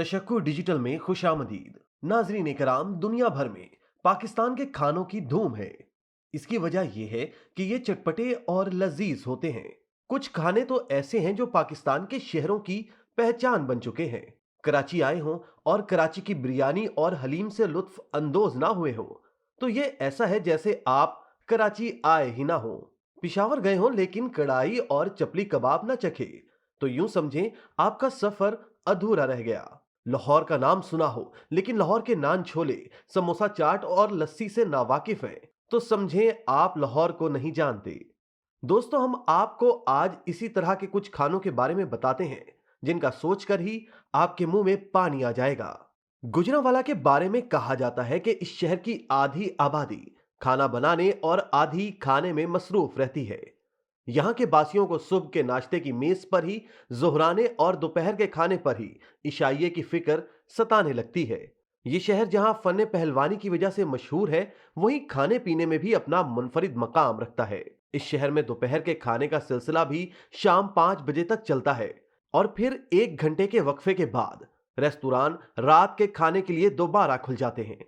तशक्कुर digital में खुशामदीद। नाजरीन इकराम, दुनिया भर में पाकिस्तान के खानों की धूम है। इसकी वजह यह है कि ये चटपटे और लजीज होते हैं। कुछ खाने तो ऐसे हैं जो पाकिस्तान के शहरों की पहचान बन चुके हैं। कराची आए हों और कराची की बिरयानी और हलीम से लुत्फ अंदोज ना हुए हो तो ये ऐसा है जैसे आप कराची आए ही ना हो। पिशावर गए हों लेकिन कढ़ाई और चपली कबाब ना चखे तो यूं समझें आपका सफर अधूरा रह गया। लाहौर का नाम सुना हो लेकिन लाहौर के नान छोले, समोसा चाट और लस्सी से नावाकिफ हैं तो समझें आप लाहौर को नहीं जानते। दोस्तों, हम आपको आज इसी तरह के कुछ खानों के बारे में बताते हैं जिनका सोचकर ही आपके मुंह में पानी आ जाएगा। गुजरांवाला के बारे में कहा जाता है कि इस शहर की आधी आबादी खाना बनाने और आधी खाने में मसरूफ रहती है। यहाँ के बासियों को सुबह के नाश्ते की मेज पर ही, जोहराने और दोपहर के खाने पर ही इशाइये की फिक्र सताने लगती है। ये शहर जहाँ फन पहलवानी की वजह से मशहूर है, वहीं खाने पीने में भी अपना मुनफरिद मकाम रखता है। इस शहर में दोपहर के खाने का सिलसिला भी शाम 5 बजे तक चलता है और फिर 1 घंटे के वक्फे के बाद रेस्तुरान रात के खाने के लिए दोबारा खुल जाते हैं।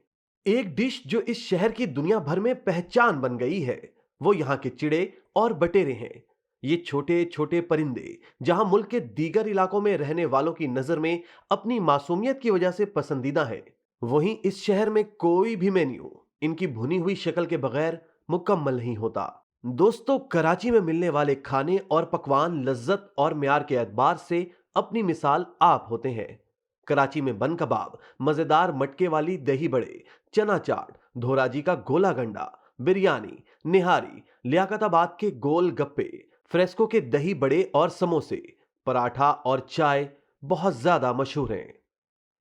एक डिश जो इस शहर की दुनिया भर में पहचान बन गई है वो यहाँ के चिड़े और बटेरे हैं। ये छोटे छोटे परिंदे जहां मुल्क के दीगर इलाकों में रहने वालों की नजर में अपनी मासूमियत की वजह से पसंदीदा है, वहीं इस शहर में कोई भी मेन्यू इनकी भुनी हुई शक्ल के बगैर मुकम्मल नहीं होता। दोस्तों, कराची में मिलने वाले खाने और पकवान लज्जत और म्यार के एतबार से अपनी मिसाल आप होते हैं। कराची में बन कबाब, मजेदार मटके वाली दही बड़े, चना चाट, धोराजी का गोला गंडा, बिरयानी, निहारी, लियाकताबाद के गोल गप्पे, फ्रेस्को के दही बड़े और समोसे, पराठा और चाय बहुत ज्यादा मशहूर हैं।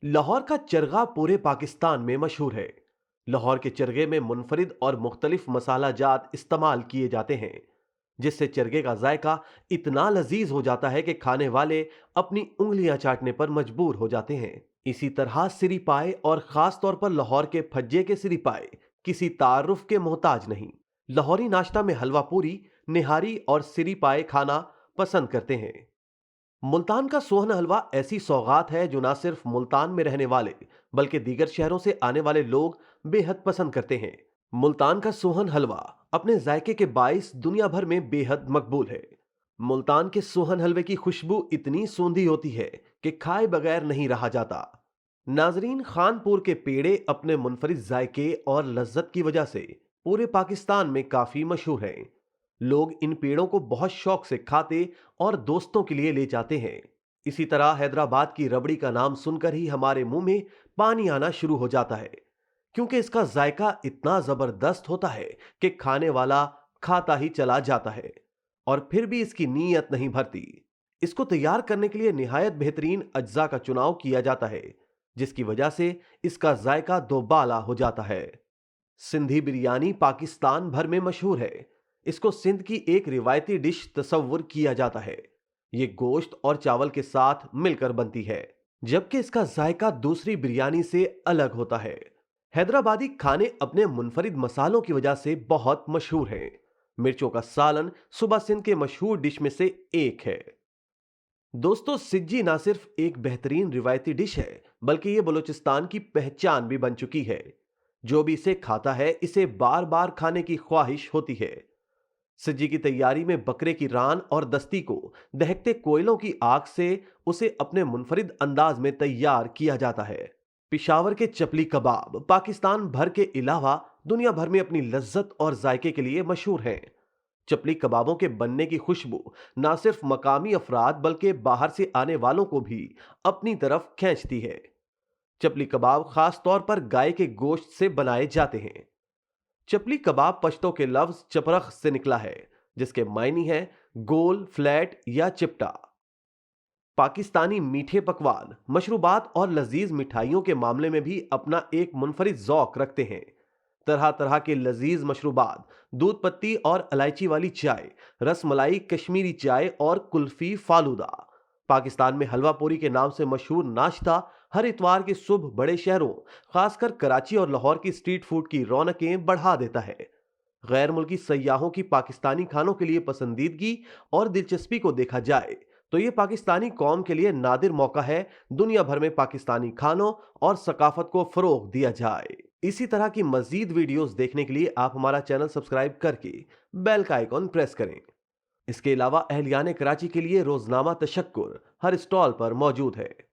लाहौर का चरगा पूरे पाकिस्तान में मशहूर है। लाहौर के चरगे में मुनफरिद और मुख्तलिफ मसाला जात इस्तेमाल किए जाते हैं जिससे चरगे का जायका इतना लजीज हो जाता है कि खाने वाले अपनी उंगलियां चाटने पर मजबूर हो जाते हैं। इसी तरह सिरी पाए और खास तौर पर लाहौर के फज्जे के सिरी पाए किसी तारुफ के मोहताज नहीं। लाहौरी नाश्ता में हलवा पूरी, निहारी और सिरी पाए खाना पसंद करते हैं। मुल्तान का सोहन हलवा ऐसी सौगात है जो ना सिर्फ मुल्तान में रहने वाले बल्कि दीगर शहरों से आने वाले लोग बेहद पसंद करते हैं। मुल्तान का सोहन हलवा अपने जायके के बाइस दुनिया भर में बेहद मकबूल है। मुल्तान के सोहन हलवे की खुशबू इतनी सूंधी होती है कि खाए बगैर नहीं रहा जाता। नाजरीन, खानपुर के पेड़े अपने मुनफरिद जायके और लज्जत की वजह से पूरे पाकिस्तान में काफी मशहूर हैं। लोग इन पेड़ों को बहुत शौक से खाते और दोस्तों के लिए ले जाते हैं। इसी तरह हैदराबाद की रबड़ी का नाम सुनकर ही हमारे मुंह में पानी आना शुरू हो जाता है क्योंकि इसका जायका इतना जबरदस्त होता है कि खाने वाला खाता ही चला जाता है और फिर भी इसकी नीयत नहीं भरती। इसको तैयार करने के लिए निहायत बेहतरीन अज्जा का चुनाव किया जाता है जिसकी वजह से इसका जायका दोबाला हो जाता है। सिंधी बिरयानी पाकिस्तान भर में मशहूर है। इसको सिंध की एक रिवायती डिश तस्वुर किया जाता है। ये गोश्त और चावल के साथ मिलकर बनती है जबकि इसका जायका दूसरी बिरयानी से अलग होता है। हैदराबादी खाने अपने मुनफरिद मसालों की वजह से बहुत मशहूर हैं। मिर्चों का सालन सुबह सिंध के मशहूर डिश में से एक है। दोस्तों, सिज्जी ना सिर्फ एक बेहतरीन रिवायती डिश है बल्कि ये बलूचिस्तान की पहचान भी बन चुकी है। जो भी इसे खाता है इसे बार बार खाने की ख्वाहिश होती है। सज्जी की तैयारी में बकरे की रान और दस्ती को दहकते कोयलों की आग से उसे अपने मुनफरिद अंदाज में तैयार किया जाता है। पिशावर के चपली कबाब पाकिस्तान भर के अलावा दुनिया भर में अपनी लज्जत और जायके के लिए मशहूर हैं। चपली कबाबों के बनने की खुशबू ना सिर्फ मकामी अफराद बल्कि बाहर से आने वालों को भी अपनी तरफ खींचती है। चपली कबाब खास तौर पर गाय के गोश्त से बनाए जाते हैं। चपली कबाब पश्तो के लफ्ज चपरख से निकला है जिसके मायने हैं गोल, फ्लैट या चिपटा। पाकिस्तानी मीठे पकवान, मशरूबात और लजीज मिठाइयों के मामले में भी अपना एक मुनफरिद ज़ौक़ रखते हैं। तरह तरह के लजीज मशरूबात, दूध पत्ती और इलायची वाली चाय, रसमलाई, कश्मीरी चाय और कुल्फी फालूदा। पाकिस्तान में हलवा पूरी के नाम से मशहूर नाश्ता हर इतवार की सुबह बड़े शहरों खासकर कराची और लाहौर की स्ट्रीट फूड की रौनकें बढ़ा देता है। गैर मुल्की सयाहों की पाकिस्तानी खानों के लिए पसंदीदगी और दिलचस्पी को देखा जाए تو یہ پاکستانی قوم کے لیے نادر موقع ہے دنیا بھر میں پاکستانی کھانوں اور ثقافت کو فروغ دیا جائے۔ اسی طرح کی مزید ویڈیوز دیکھنے کے لیے آپ ہمارا چینل سبسکرائب کر کے بیل کا آئیکن پریس کریں۔ اس کے علاوہ اہلیان کراچی کے لیے روزنامہ تشکر ہر اسٹال پر موجود ہے۔